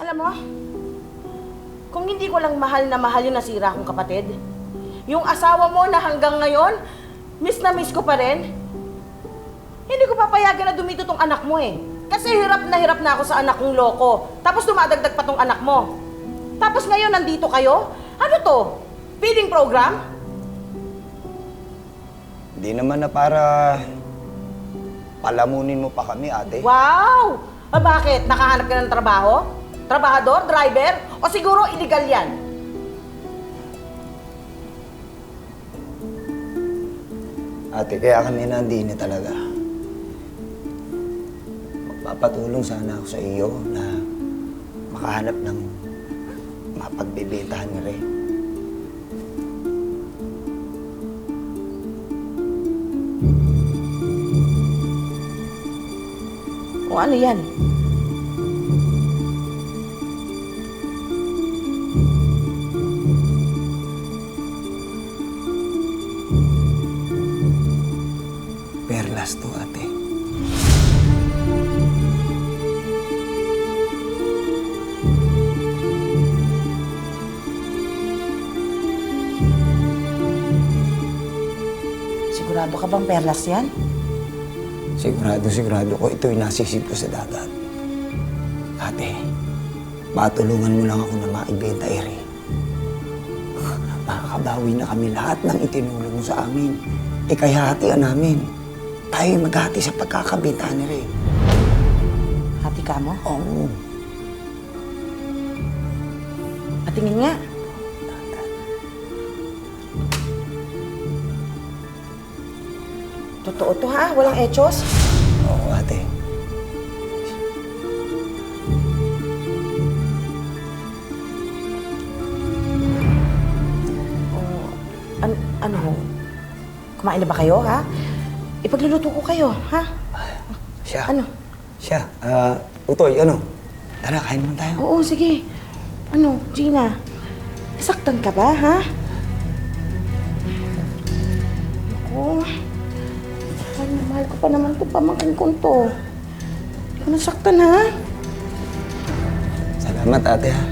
Alam mo, kung hindi ko lang mahal na mahal yung nasira kong kapatid, yung asawa mo na hanggang ngayon, miss na miss ko pa rin, hindi ko papayagan na dumito tong anak mo eh. Kasi hirap na ako sa anak kong loko. Tapos dumadagdag pa tong anak mo. Tapos ngayon nandito kayo? Ano to? Feeding program? Hindi naman na para palamunin mo pa kami, ate. Wow! Bakit? Nakahanap ka ng trabaho? Trabahador? Driver? O siguro illegal yan? Ate, kaya kami nandini talaga. Magpapatulong sana ako sa iyo na makahanap ng mapagbibentahan ni Ray. O ano yan? Perlas to, ate. Sigurado ka bang perlas yan? Sigurado ko ito'y nasisip ko sa dagat. Ate, matulungan mo lang ako na maibenta, Eri. Makakabawi na kami lahat ng itinulong mo sa amin. Ikayahatian namin. Tayo'y maghati sa pagkakabenta ni Ray. Hati ka mo? Oo. Patingin nga. Totoo to ha? Walang echos? Oo, ate. Ano ho? Kumain na ba kayo, ha? Ipagluluto ko kayo, ha? Siya. Ano? Siya. Utoy, ano? Tara, kain naman tayo. Oo, sige. Ano, Gina? Nasaktan ka ba, ha? Ako, mahal ko pa naman ito, pamangkin ko to. Hindi ko nasaktan, ha? Salamat, ate, ha?